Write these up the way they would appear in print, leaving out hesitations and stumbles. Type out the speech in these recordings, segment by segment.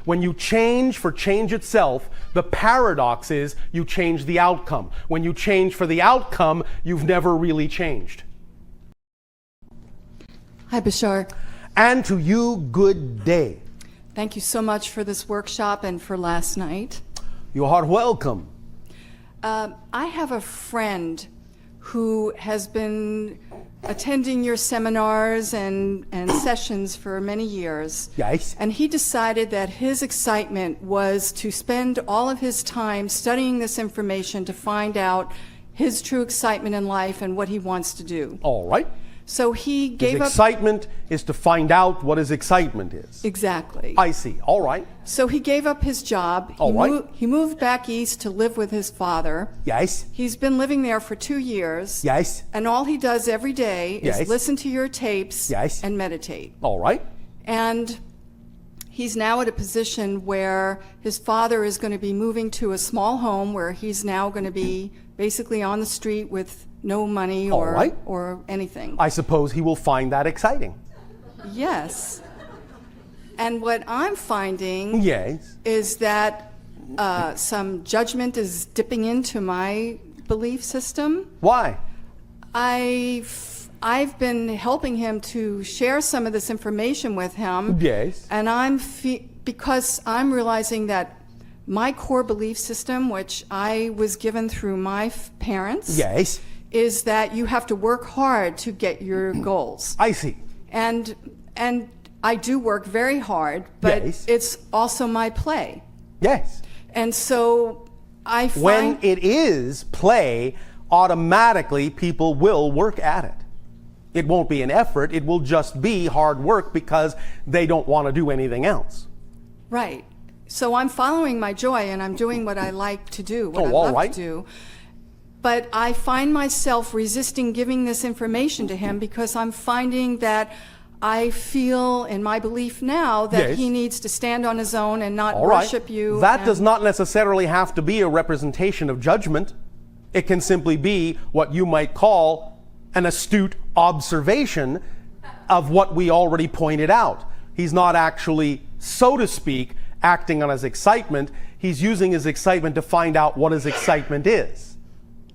When you change for change itself, the paradox is you change the outcome. When you change for the outcome, you've never really changed. Hi, Bashar. And to you, good day. Thank you so much for this workshop and for last night. You are welcome. I have a friend who has been attending your seminars and sessions for many years. Yes. And he decided that his excitement was to spend all of his time studying this information to find out his true excitement in life and what he wants to do. All right. So he gave His up... excitement is to find out what his excitement is. Exactly. I see. All right. So he gave up his job. All right. He moved back east to live with his father. Yes. He's been living there for 2 years. Yes. And all he does every day is Yes. listen to your tapes Yes. and meditate. All right. And he's now at a position where his father is going to be moving to a small home where he's now going to be basically on the street with no money All right. or anything. I suppose he will find that exciting. Yes. And what I'm finding Yes. is that some judgment is dipping into my belief system. Why? I've been helping him to share some of this information with him. Yes. And because I'm realizing that my core belief system, which I was given through my parents, Yes. is that you have to work hard to get your goals. I see. And I do work very hard, but Yes. it's also my play. Yes. And so I find... When it is play, automatically people will work at it. It won't be an effort, it will just be hard work because they don't want to do anything else. Right. So I'm following my joy and I'm doing what I like to do, what I all love right. to do. But I find myself resisting giving this information to him because I'm finding that I feel in my belief now that Yes. he needs to stand on his own and not All right. worship you. That does not necessarily have to be a representation of judgment. It can simply be what you might call an astute observation of what we already pointed out. He's not actually, so to speak, acting on his excitement. He's using his excitement to find out what his excitement is.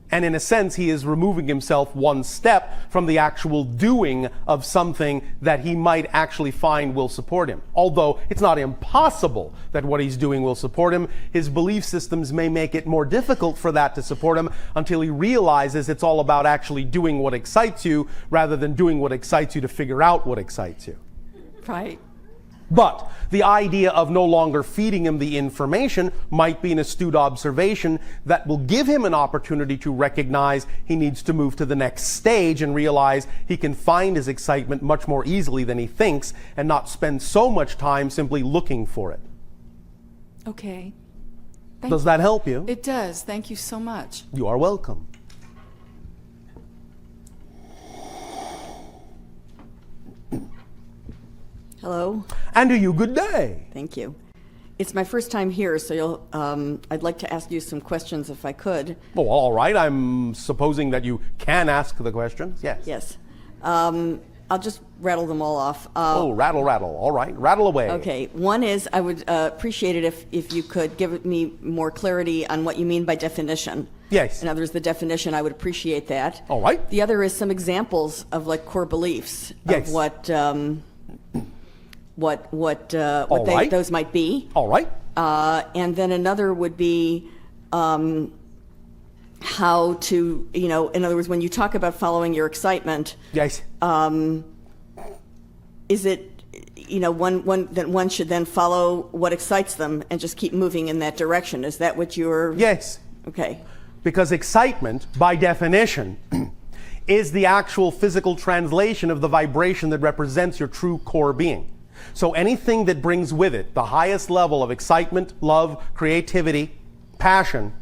And in a sense, he is removing himself one step from the actual doing of something that he might actually find will support him. Although it's not impossible that what he's doing will support him, his belief systems may make it more difficult for that to support him until he realizes it's all about actually doing what excites you rather than doing what excites you to figure out what excites you. Right. But the idea of no longer feeding him the information might be an astute observation that will give him an opportunity to recognize he needs to move to the next stage and realize he can find his excitement much more easily than he thinks and not spend so much time simply looking for it. Okay. Does that help you? It does. Thank you so much. You are welcome. Hello. And to you, good day. Thank you. It's my first time here, so I'd like to ask you some questions if I could. Oh, all right. I'm supposing that you can ask the questions. Yes. Yes. I'll just rattle them all off. Rattle, rattle. All right. Rattle away. Okay. One is I would appreciate it if you could give me more clarity on what you mean by definition. Yes. In other words, the definition, I would appreciate that. All right. The other is some examples of like core beliefs Yes. of what right. those might be. All right. And then another would be how to, in other words, when you talk about following your excitement, Yes. is it, that one should then follow what excites them and just keep moving in that direction? Is that what you're... Yes. Okay. Because excitement, by definition, is the actual physical translation of the vibration that represents your true core being. So anything that brings with it the highest level of excitement, love, creativity, passion,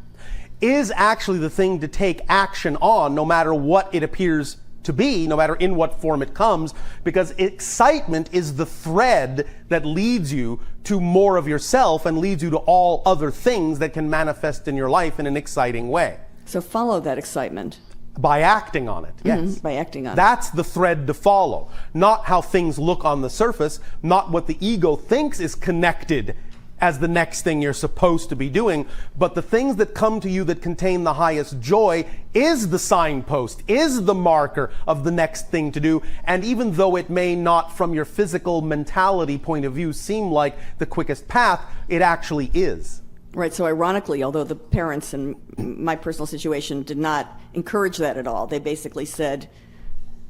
is actually the thing to take action on, no matter what it appears to be, no matter in what form it comes, because excitement is the thread that leads you to more of yourself and leads you to all other things that can manifest in your life in an exciting way. So follow that excitement. By acting on it, yes. Mm-hmm. By acting on it. That's the thread to follow. Not how things look on the surface, not what the ego thinks is connected as the next thing you're supposed to be doing, but the things that come to you that contain the highest joy is the signpost, is the marker of the next thing to do. And even though it may not, from your physical mentality point of view, seem like the quickest path, it actually is. Right, so ironically, although the parents in my personal situation did not encourage that at all, they basically said,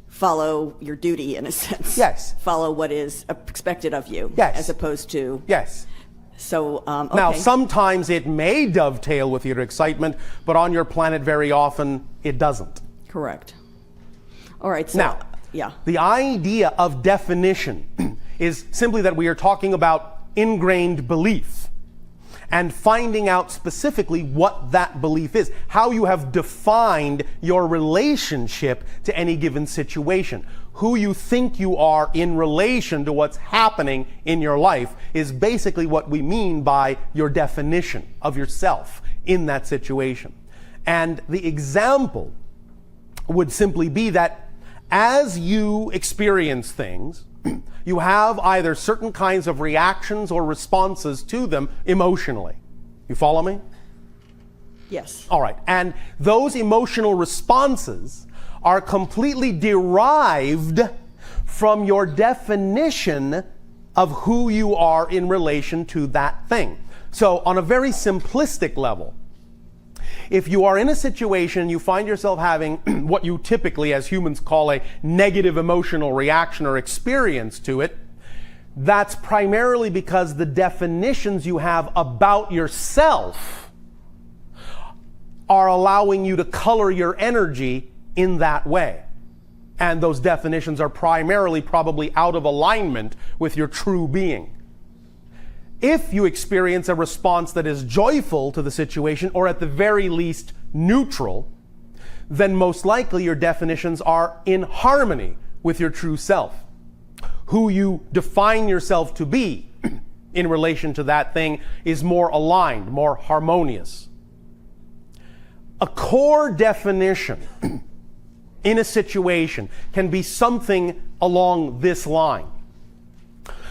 follow your duty in a sense. Yes. Follow what is expected of you. Yes. As opposed to... Yes. So, okay. Now, sometimes it may dovetail with your excitement, but on your planet very often it doesn't. Correct. All right, so... Now, yeah. The idea of definition is simply that we are talking about ingrained belief and finding out specifically what that belief is, how you have defined your relationship to any given situation. Who you think you are in relation to what's happening in your life is basically what we mean by your definition of yourself in that situation. And the example would simply be that as you experience things, you have either certain kinds of reactions or responses to them emotionally. You follow me? Yes. All right. And those emotional responses are completely derived from your definition of who you are in relation to that thing. So on a very simplistic level, if you are in a situation, you find yourself having what you typically as humans call a negative emotional reaction or experience to it, that's primarily because the definitions you have about yourself are allowing you to color your energy in that way. And those definitions are primarily probably out of alignment with your true being. If you experience a response that is joyful to the situation, or at the very least neutral, then most likely your definitions are in harmony with your true self. Who you define yourself to be in relation to that thing is more aligned, more harmonious. A core definition in a situation can be something along this line.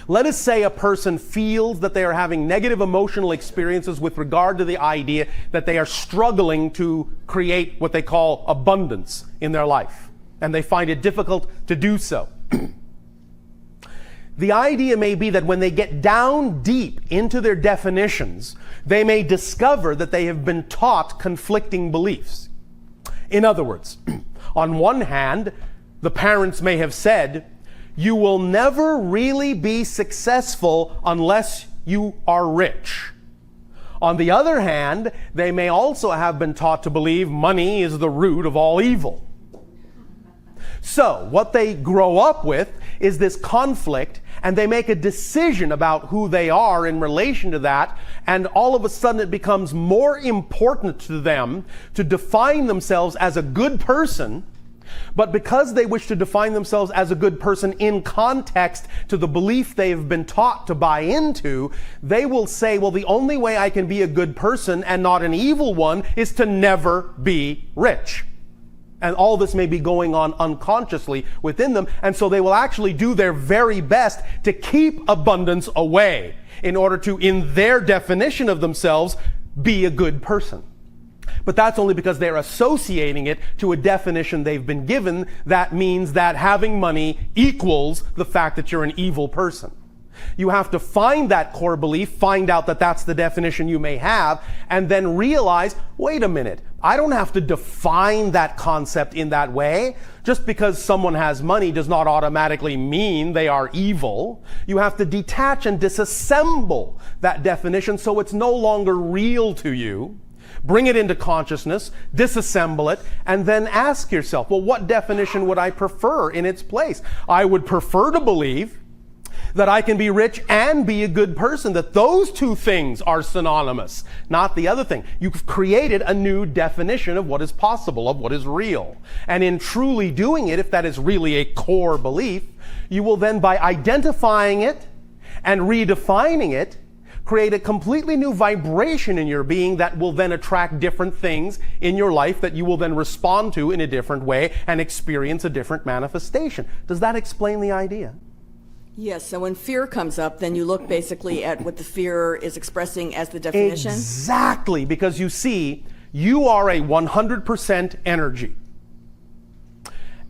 Let us say a person feels that they are having negative emotional experiences with regard to the idea that they are struggling to create what they call abundance in their life, and they find it difficult to do so. The idea may be that when they get down deep into their definitions, they may discover that they have been taught conflicting beliefs. In other words, on one hand, the parents may have said, you will never really be successful unless you are rich. On the other hand, they may also have been taught to believe money is the root of all evil. So, what they grow up with is this conflict, and they make a decision about who they are in relation to that, and all of a sudden it becomes more important to them to define themselves as a good person. But because they wish to define themselves as a good person in context to the belief they've been taught to buy into, they will say, well, the only way I can be a good person and not an evil one is to never be rich. And all this may be going on unconsciously within them, and so they will actually do their very best to keep abundance away in order to, in their definition of themselves, be a good person. But that's only because they're associating it to a definition they've been given that means that having money equals the fact that you're an evil person. You have to find that core belief, find out that that's the definition you may have, and then realize, wait a minute, I don't have to define that concept in that way. Just because someone has money does not automatically mean they are evil. You have to detach and disassemble that definition so it's no longer real to you. Bring it into consciousness, disassemble it, and then ask yourself, well, what definition would I prefer in its place? I would prefer to believe that I can be rich and be a good person, that those two things are synonymous, not the other thing. You've created a new definition of what is possible, of what is real. And in truly doing it, if that is really a core belief, you will then, by identifying it and redefining it, create a completely new vibration in your being that will then attract different things in your life that you will then respond to in a different way and experience a different manifestation. Does that explain the idea? Yes, so when fear comes up, then you look basically at what the fear is expressing as the definition. Exactly, because you see, you are a 100% energy.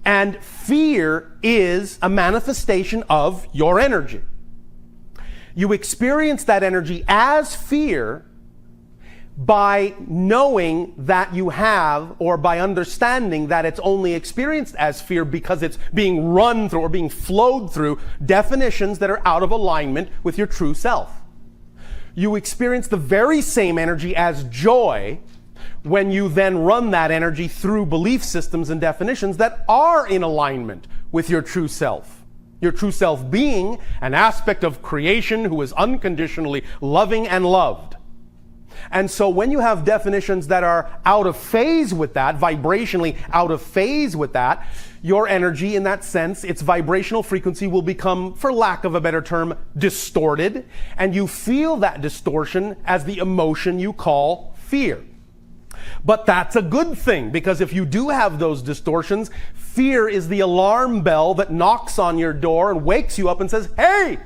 And fear is a manifestation of your energy. You experience that energy as fear by knowing that you have, or by understanding that it's only experienced as fear because it's being run through or being flowed through definitions that are out of alignment with your true self. You experience the very same energy as joy when you then run that energy through belief systems and definitions that are in alignment with your true self. Your true self being an aspect of creation who is unconditionally loving and loved. And so when you have definitions that are out of phase with that, vibrationally out of phase with that, your energy in that sense, its vibrational frequency will become, for lack of a better term, distorted. And you feel that distortion as the emotion you call fear. But that's a good thing, because if you do have those distortions, fear is the alarm bell that knocks on your door and wakes you up and says, hey,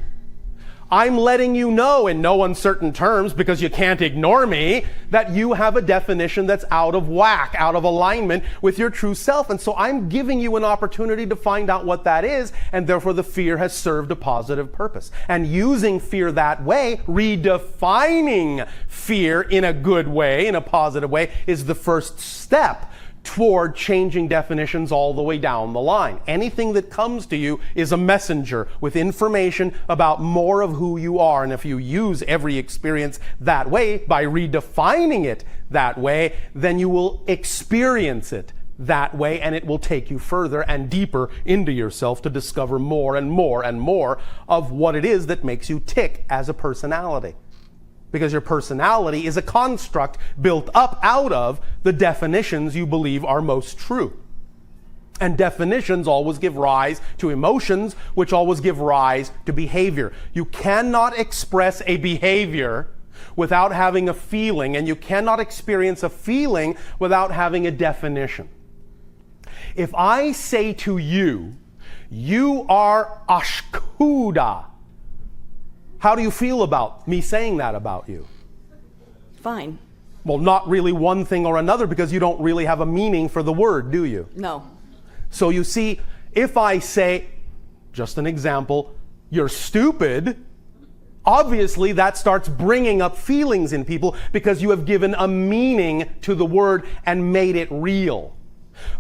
I'm letting you know in no uncertain terms, because you can't ignore me, that you have a definition that's out of whack, out of alignment with your true self. And so I'm giving you an opportunity to find out what that is, and therefore the fear has served a positive purpose. And using fear that way, redefining fear in a good way, in a positive way, is the first step toward changing definitions all the way down the line. Anything that comes to you is a messenger with information about more of who you are. And if you use every experience that way, by redefining it that way, then you will experience it that way, and it will take you further and deeper into yourself to discover more and more and more of what it is that makes you tick as a personality. Because your personality is a construct built up out of the definitions you believe are most true. And definitions always give rise to emotions, which always give rise to behavior. You cannot express a behavior without having a feeling, and you cannot experience a feeling without having a definition. If I say to you, you are ashkuda, how do you feel about me saying that about you? Fine. Well, not really one thing or another, because you don't really have a meaning for the word, do you? No. So you see, if I say, just an example, you're stupid, obviously that starts bringing up feelings in people, because you have given a meaning to the word and made it real.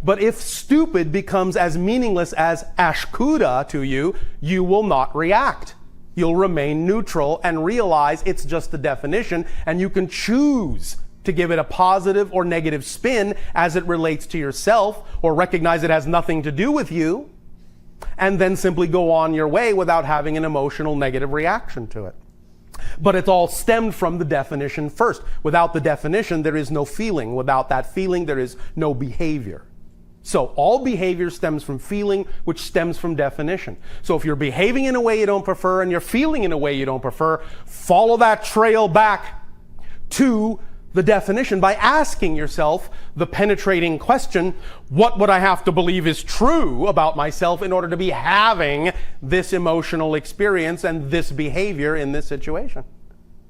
But if stupid becomes as meaningless as ashkuda to you, you will not react. You'll remain neutral and realize it's just a definition, and you can choose to give it a positive or negative spin as it relates to yourself, or recognize it has nothing to do with you, and then simply go on your way without having an emotional negative reaction to it. But it's all stemmed from the definition first. Without the definition, there is no feeling. Without that feeling, there is no behavior. So all behavior stems from feeling, which stems from definition. So if you're behaving in a way you don't prefer and you're feeling in a way you don't prefer, follow that trail back to the definition by asking yourself the penetrating question, what would I have to believe is true about myself in order to be having this emotional experience and this behavior in this situation?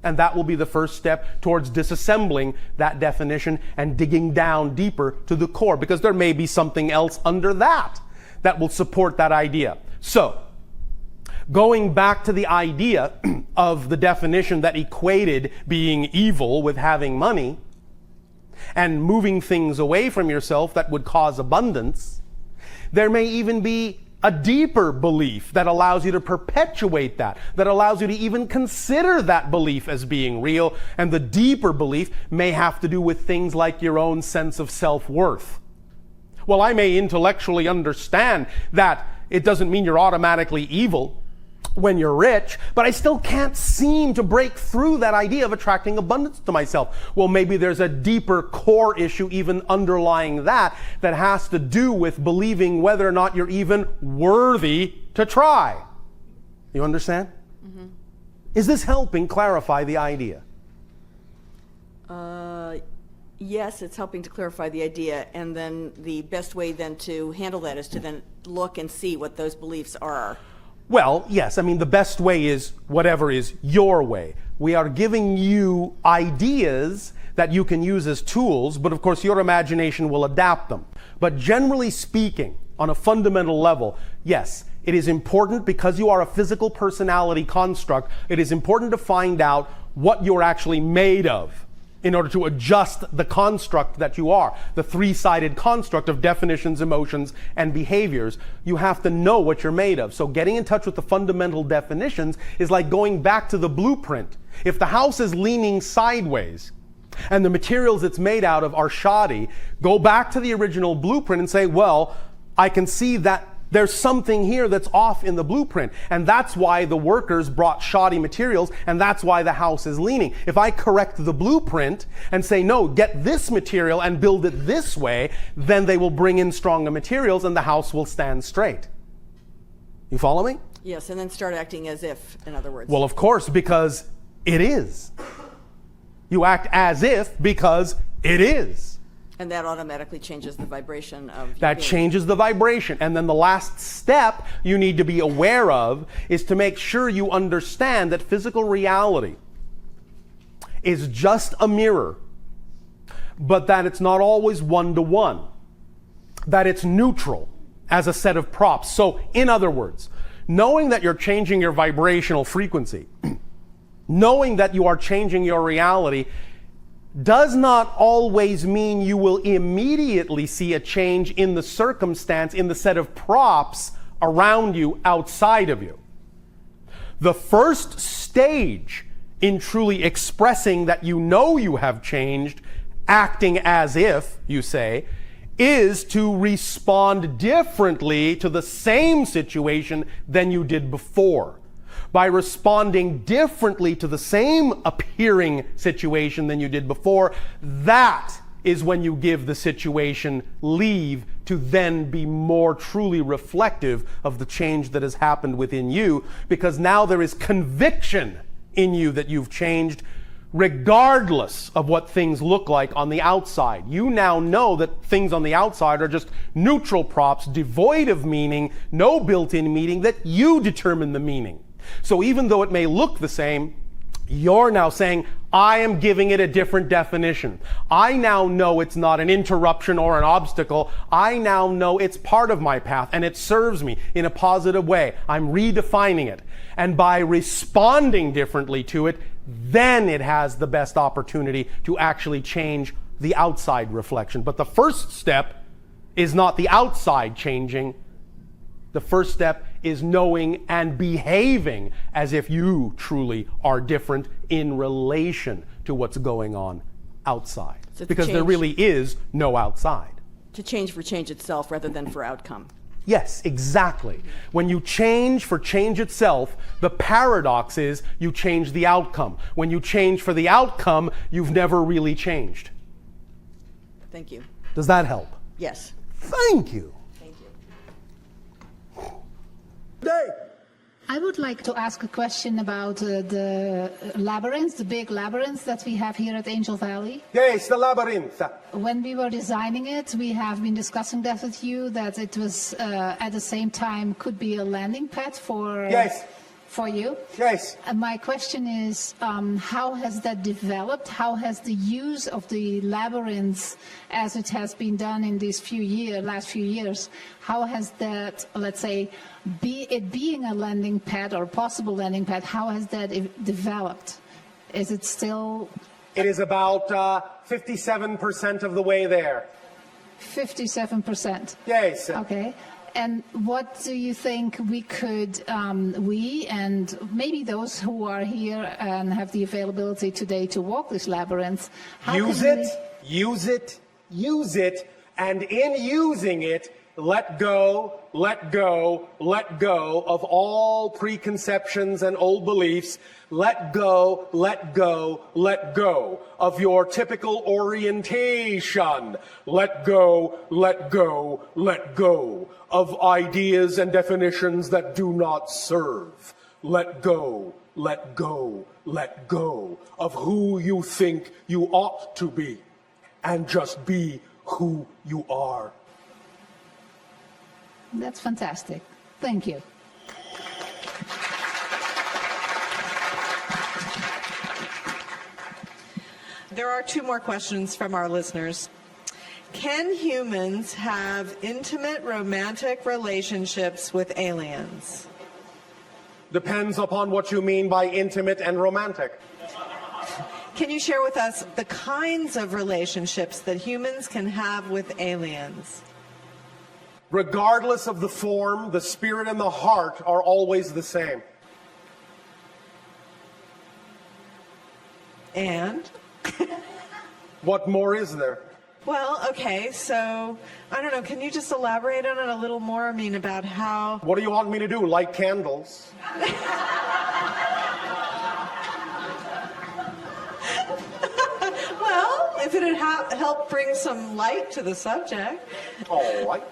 And that will be the first step towards disassembling that definition and digging down deeper to the core, because there may be something else under that that will support that idea. So, going back to the idea of the definition that equated being evil with having money and moving things away from yourself that would cause abundance, there may even be a deeper belief that allows you to perpetuate that allows you to even consider that belief as being real. And the deeper belief may have to do with things like your own sense of self-worth. Well, I may intellectually understand that it doesn't mean you're automatically evil when you're rich, but I still can't seem to break through that idea of attracting abundance to myself. Well, maybe there's a deeper core issue even underlying that has to do with believing whether or not you're even worthy to try. You understand? Mm-hmm. Is this helping clarify the idea? Yes, it's helping to clarify the idea, and then the best way then to handle that is to then look and see what those beliefs are. Well, yes. I mean, the best way is whatever is your way. We are giving you ideas that you can use as tools, but of course your imagination will adapt them. But generally speaking, on a fundamental level, yes, it is important because you are a physical personality construct, it is important to find out what you're actually made of in order to adjust the construct that you are, the three-sided construct of definitions, emotions, and behaviors. You have to know what you're made of. So getting in touch with the fundamental definitions is like going back to the blueprint. If the house is leaning sideways and the materials it's made out of are shoddy, go back to the original blueprint and say, well, I can see that there's something here that's off in the blueprint. And that's why the workers brought shoddy materials, and that's why the house is leaning. If I correct the blueprint and say, no, get this material and build it this way, then they will bring in stronger materials and the house will stand straight. You follow me? Yes, and then start acting as if, in other words. Well, of course, because it is. You act as if because it is. And that automatically changes the vibration of your That being. changes the vibration. And then the last step you need to be aware of is to make sure you understand that physical reality is just a mirror, but that it's not always one-to-one, that it's neutral as a set of props. So, in other words, knowing that you're changing your vibrational frequency, knowing that you are changing your reality, does not always mean you will immediately see a change in the circumstance, in the set of props around you, outside of you. The first stage in truly expressing that you know you have changed, acting as if, you say, is to respond differently to the same situation than you did before. By responding differently to the same appearing situation than you did before, that is when you give the situation leave to then be more truly reflective of the change that has happened within you, because now there is conviction in you that you've changed, regardless of what things look like on the outside. You now know that things on the outside are just neutral props, devoid of meaning, no built-in meaning, that you determine the meaning. So even though it may look the same, you're now saying, I am giving it a different definition. I now know it's not an interruption or an obstacle. I now know it's part of my path and it serves me in a positive way. I'm redefining it. And by responding differently to it, then it has the best opportunity to actually change the outside reflection. But the first step is not the outside changing. The first step is knowing and behaving as if you truly are different in relation to what's going on outside. So because there really is no outside. To change for change itself rather than for outcome. Yes, exactly. When you change for change itself, the paradox is you change the outcome. When you change for the outcome, you've never really changed. Thank you. Does that help? Yes. Thank you. Thank you. I would like to ask a question about the labyrinth, the big labyrinth that we have here at Angel Valley. Yes, the labyrinth. When we were designing it, we have been discussing that with you, that it was at the same time could be a landing pad for for you. Yes. And my question is, how has that developed? How has the use of the labyrinth, as it has been done in these last few years, how has that, let's say, being a landing pad or possible landing pad, how has that developed? Is it still? It is about 57% of the way there. 57%. Yes. Okay. And what do you think we could, we and maybe those who are here and have the availability today to walk this labyrinth, Use it, and in using it, let go of all preconceptions and old beliefs. Let go of your typical orientation. Let go of ideas and definitions that do not serve. Let go of who you think you ought to be, and just be who you are. That's fantastic. Thank you. there are two more questions from our listeners. Can humans have intimate romantic relationships with aliens? Depends upon what you mean by intimate and romantic. Can you share with us the kinds of relationships that humans can have with aliens? Regardless of the form, the spirit and the heart are always the same. And? What more is there? Well, okay, so, I don't know, can you just elaborate on it a little more? I mean, about how... What do you want me to do? Light candles? Well, if it had helped bring some light to the subject. Oh, light.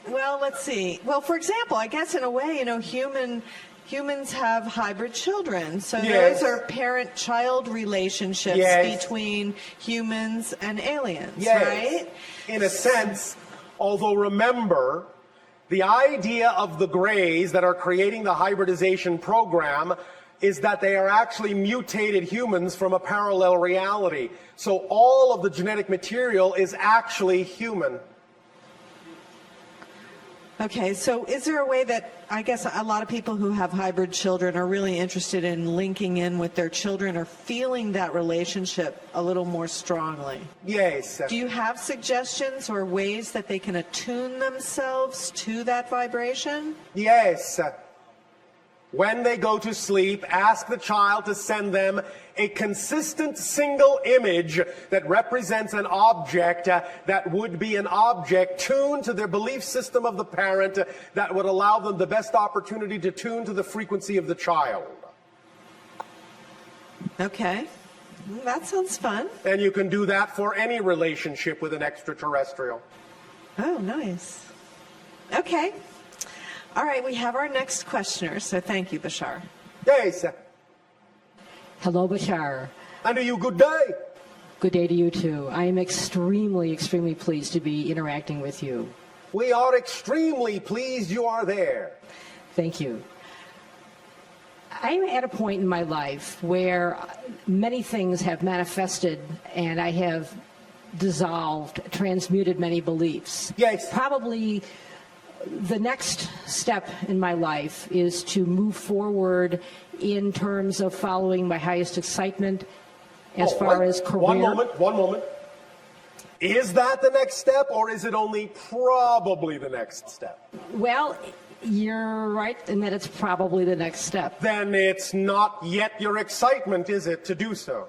Well, let's see. Well, for example, I guess in a way, you know, humans have hybrid children. So Yes. those are parent-child relationships Yes. between humans and aliens, Yes. right? In a sense, although remember, the idea of the Greys that are creating the hybridization program is that they are actually mutated humans from a parallel reality. So all of the genetic material is actually human. Okay, so is there a way that, I guess a lot of people who have hybrid children are really interested in linking in with their children or feeling that relationship a little more strongly? Yes. Do you have suggestions or ways that they can attune themselves to that vibration? Yes. When they go to sleep, ask the child to send them a consistent single image that represents an object that would be an object tuned to their belief system of the parent that would allow them the best opportunity to tune to the frequency of the child. Okay, that sounds fun. And you can do that for any relationship with an extraterrestrial. Oh, nice. Okay. All right, we have our next questioner, so thank you, Bashar. Yes. Hello, Bashar. And to you, good day. Good day to you, too. I am extremely, extremely pleased to be interacting with you. We are extremely pleased you are there. Thank you. I'm at a point in my life where many things have manifested and I have dissolved, transmuted many beliefs. Yes. Probably the next step in my life is to move forward in terms of following my highest excitement as far as career. One moment. Is that the next step, or is it only probably the next step? Well, you're right in that it's probably the next step. Then it's not yet your excitement, is it, to do so?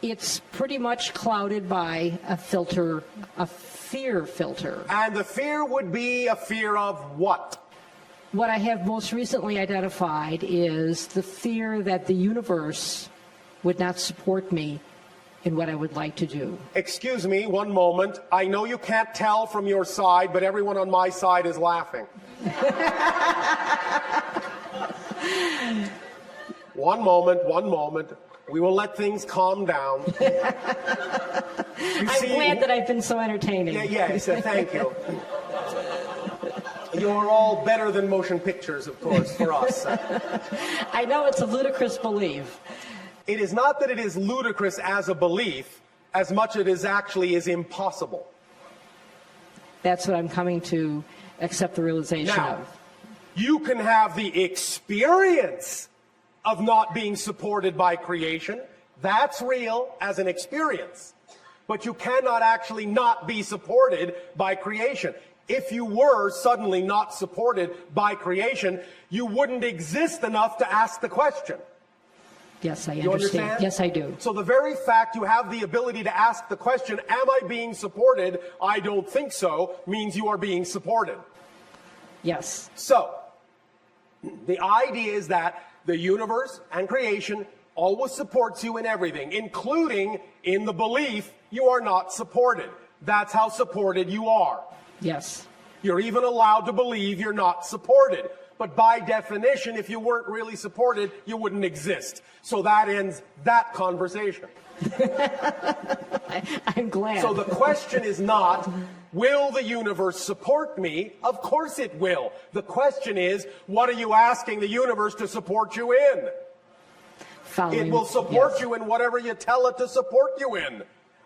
It's pretty much clouded by a filter, a fear filter. And the fear would be a fear of what? What I have most recently identified is the fear that the universe would not support me in what I would like to do. Excuse me, one moment. I know you can't tell from your side, but everyone on my side is laughing. One moment. We will let things calm down. I'm glad that I've been so entertaining. Yes, thank you. You're all better than motion pictures, of course, for us. I know it's a ludicrous belief. It is not that it is ludicrous as a belief, as much as it actually is impossible. That's what I'm coming to accept the realization of. You can have the experience of not being supported by creation. That's real as an experience. But you cannot actually not be supported by creation. If you were suddenly not supported by creation, you wouldn't exist enough to ask the question. Yes, I You understand. Yes, I do. So the very fact you have the ability to ask the question, am I being supported? I don't think so, means you are being supported. Yes. So, the idea is that the universe and creation always supports you in everything, including in the belief you are not supported. That's how supported you are. Yes. You're even allowed to believe you're not supported. But by definition, if you weren't really supported, you wouldn't exist. So that ends that conversation. I'm glad. So the question is not, will the universe support me? Of course it will. The question is, what are you asking the universe to support you in? Following, It will support yes. you in whatever you tell it to support you in,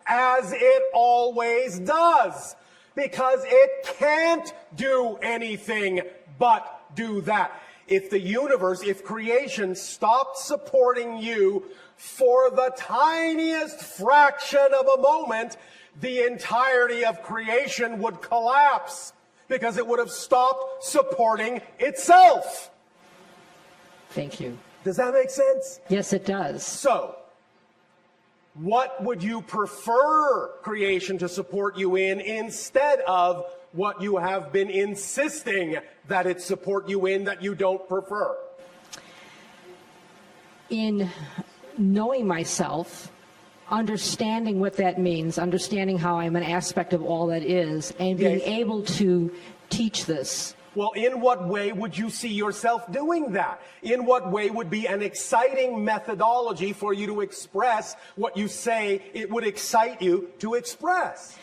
as it always does, because it can't do anything but do that. If the universe, if creation stopped supporting you for the tiniest fraction of a moment, the entirety of creation would collapse because it would have stopped supporting itself. Thank you. Does that make sense? Yes, it does. So, what would you prefer creation to support you in instead of what you have been insisting that it support you in that you don't prefer? In knowing myself, understanding what that means, understanding how I'm an aspect of all that is, and being Yes. able to teach this. Well, in what way would you see yourself doing that? In what way would be an exciting methodology for you to express what you say it would excite you to express?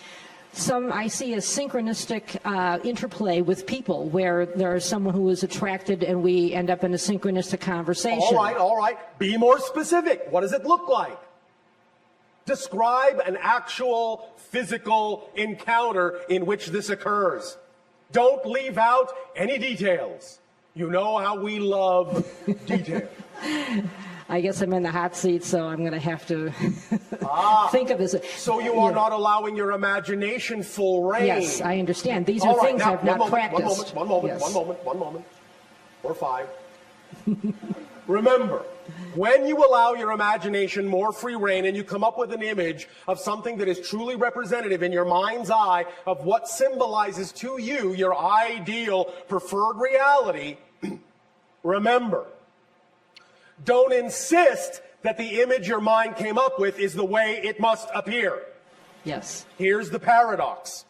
I see a synchronistic interplay with people where there's someone who is attracted and we end up in a synchronistic conversation. All right. Be more specific. What does it look like? Describe an actual physical encounter in which this occurs. Don't leave out any details. You know how we love detail. I guess I'm in the hot seat, so I'm going to have to think of this. So you are not allowing your imagination full reign. Yes, I understand. These All are right, things now, I've not practiced. One moment. Or 5. Remember, when you allow your imagination more free reign and you come up with an image of something that is truly representative in your mind's eye of what symbolizes to you your ideal preferred reality, remember, don't insist that the image your mind came up with is the way it must appear. Yes. Here's the paradox.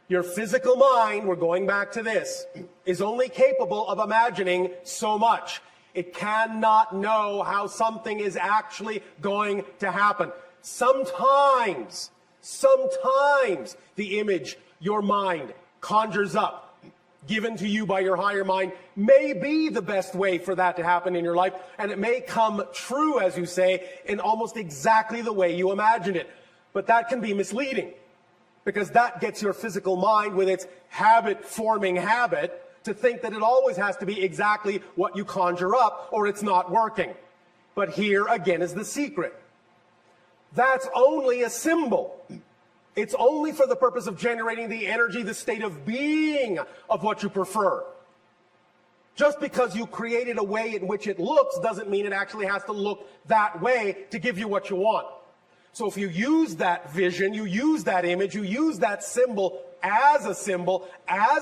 Your physical mind, we're going back to this, is only capable of imagining so much. It cannot know how something is actually going to happen. Sometimes the image your mind conjures up, given to you by your higher mind, may be the best way for that to happen in your life, and it may come true, as you say, in almost exactly the way you imagined it. But that can be misleading, because that gets your physical mind with its habit-forming habit to think that it always has to be exactly what you conjure up, or it's not working. But here again is the secret. That's only a symbol. It's only for the purpose of generating the energy, the state of being of what you prefer. Just because you created a way in which it looks doesn't mean it actually has to look that way to give you what you want. So if you use that vision, you use that image, you use that symbol, as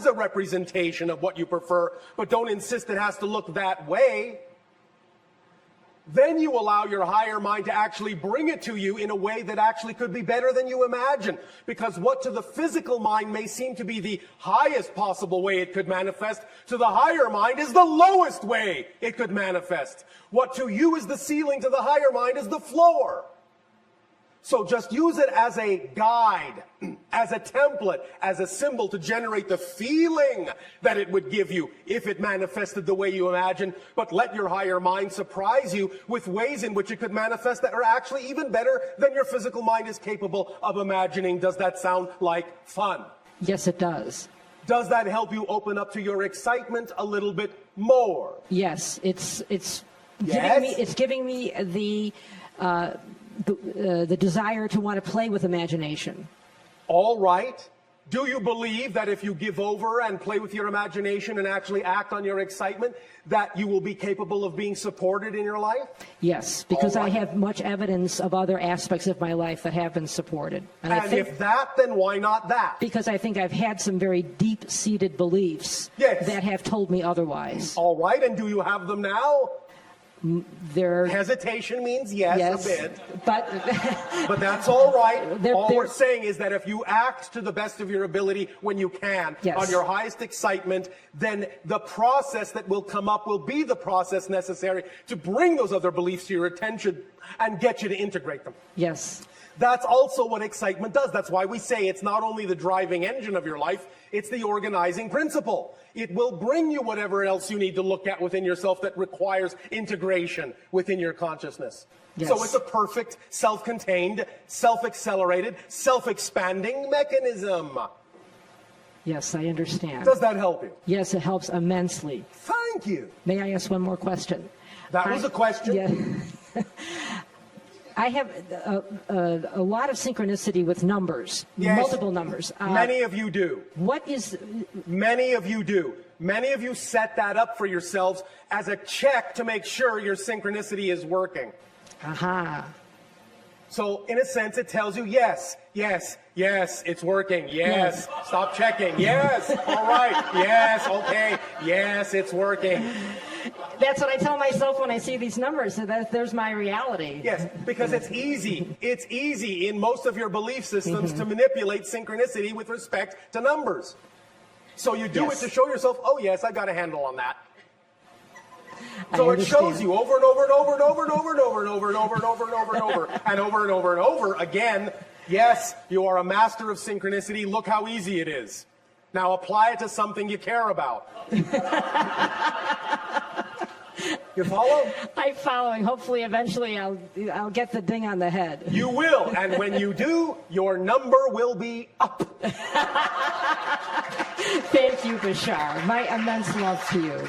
a representation of what you prefer, but don't insist it has to look that way, then you allow your higher mind to actually bring it to you in a way that actually could be better than you imagine. Because what to the physical mind may seem to be the highest possible way it could manifest, to the higher mind is the lowest way it could manifest. What to you is the ceiling, to the higher mind is the floor. So just use it as a guide, as a template, as a symbol to generate the feeling that it would give you if it manifested the way you imagine. But let your higher mind surprise you with ways in which it could manifest that are actually even better than your physical mind is capable of imagining. Does that sound like fun? Yes, it does. Does that help you open up to your excitement a little bit more? Yes, it's Yes? giving me the desire to want to play with imagination. All right. Do you believe that if you give over and play with your imagination and actually act on your excitement, that you will be capable of being supported in your life? Yes, because All right. I have much evidence of other aspects of my life that have been supported. And I think, if that, then why not that? because I think I've had some very deep-seated beliefs Yes. that have told me otherwise. All right. And do you have them now? They're Hesitation means yes, a bit. but But that's all right. All they're- we're saying is that if you act to the best of your ability when you can, Yes. on your highest excitement, then the process that will come up will be the process necessary to bring those other beliefs to your attention and get you to integrate them. Yes. That's also what excitement does. That's why we say it's not only the driving engine of your life, it's the organizing principle. It will bring you whatever else you need to look at within yourself that requires integration within your consciousness. Yes. So it's a perfect, self-contained, self-accelerated, self-expanding mechanism. Yes, I understand. Does that help you? Yes, it helps immensely. Thank you. May I ask one more question? That was a question. Yeah. I have a lot of synchronicity with numbers, Yes. multiple numbers. Many of you do. What is, Many of you do. Many of you set that up for yourselves as a check to make sure your synchronicity is working. aha, So in a sense, it tells you, yes, yes, yes, it's working. Yes, stop checking. Yes, all right. Yes, okay. Yes, it's working. that's what I tell myself when I see these numbers, so there's my reality. Yes, because it's easy. It's easy in most of your belief systems to manipulate synchronicity with respect to numbers. So you do Yes. it to show yourself, oh yes, I got a handle on that. I So it shows understand. you over and over and over and over and over and over and over and over and over and over and over and over and over and over again. Yes, you are a master of synchronicity. Look how easy it is. Now apply it to something you care about. You follow? I'm following. Hopefully, eventually, I'll get the ding on the head. You will, and when you do, your number will be up. Thank you, Bashar. My immense love to you.